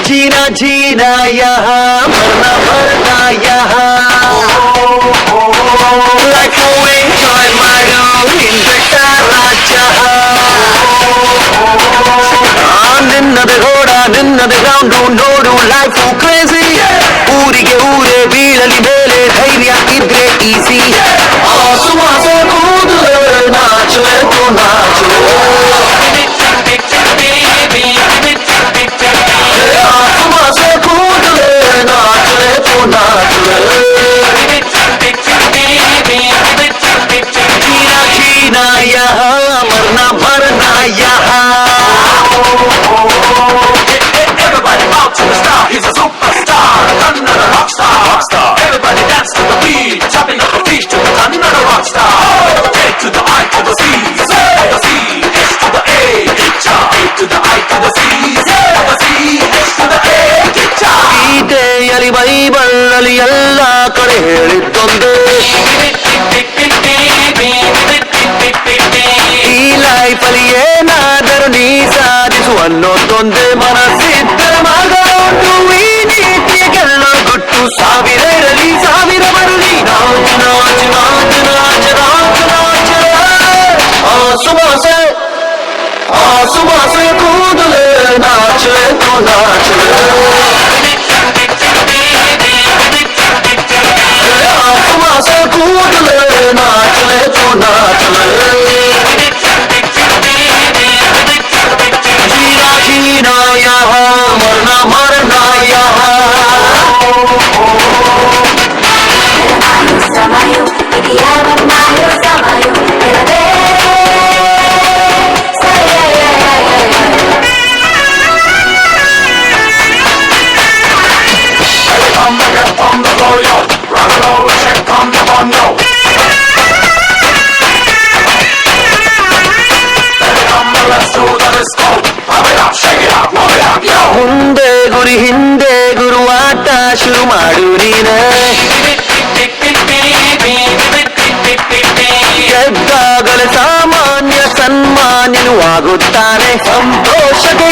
जीना जीना यहाँ मरना मरना यहाँ Life को enjoy मारो in बेटा राजा ನಿನ್ನದೆ ರೋಡ ನಿನ್ನದೆ ಗ್ರೌಂಡು ನೋಡು ಲೈಫ್ ಕ್ರೇಜಿ ಊರಿಗೆ ಊರೇ ಬೀಳಲಿ ಮೇಲೆ ಧೈರ್ಯ ಇದ್ರೆ ಈಸಿ ಆಸು ಆಸೆ ಕೂದಲೇ ನಾಚುವೆ ತು ನಾಚುವೆ ಆಸು ಆಸೆ ಕೂದಲೇ ನಾಚುವೆ ತು ನಾಚುವೆ जीना जीना यहाँ मरना मरना यहाँ Everybody bow to the star, he's a superstar, another rock star. Everybody dance to the beat, chopping up the feet to another rock star. A to the I to the C, Z to the C, H to the A, guitar. A to the I to the C, Z to the C, H to the A, guitar. ಗೀತೆಯಲ್ಲಿ ಬೈಬಲ್ನಲ್ಲಿ ಎಲ್ಲ ಕಡೆ ಹೇಳಿದ್ದೊಂದೇ ಈ ಲೈಫಲ್ಲಿ ಏನಾದರೂ ನೀ ಸಾಧಿಸು ಅನ್ನೋದೊಂದೇ ಮನಸ್ಸಿದ್ದರೆ ಮಗ ಉಂಟು ಈ ನೀತಿಯ ಗೆಲ್ಲೋ ಗುಟ್ಟು ಸಾವಿರ ಇರಲಿ ಸಾವಿರ ಬರಲಿ ನಾಚು ನಾಚು ನಾಚು ನಾಚು ನಾಚು ನಾಚು ಆಸು ಆಸೆ ಕೂದಲೇ ನಾಚುವೆ ತು ನಾಚುವೆ ಆಸು ಆಸೆ ಕೂದಲೇ ನಾಚುವೆ ತು ನಾಚುವೆ जीना जीना यहाँ मरना मरना यहाँ Samayo, idiama mayo, samayo, elade. Come again from the floor, yo. Rock it over, check on the one, yo. Let's do the disco. Pump it up, shake it up, move it up, yo. ಮುಂದೆ ಗುರಿ ಹಿಂದೆ ಗುರು ಆಟ ಶುರು ಮಾಡು ನೀನೆ ಗೆದ್ದಾಗಲೇ ಸಾಮಾನ್ಯ ಸನ್ಮಾನ್ಯನು ಆಗುತ್ತಾನೆ ಸಂತೋಷಕ್ಕೆ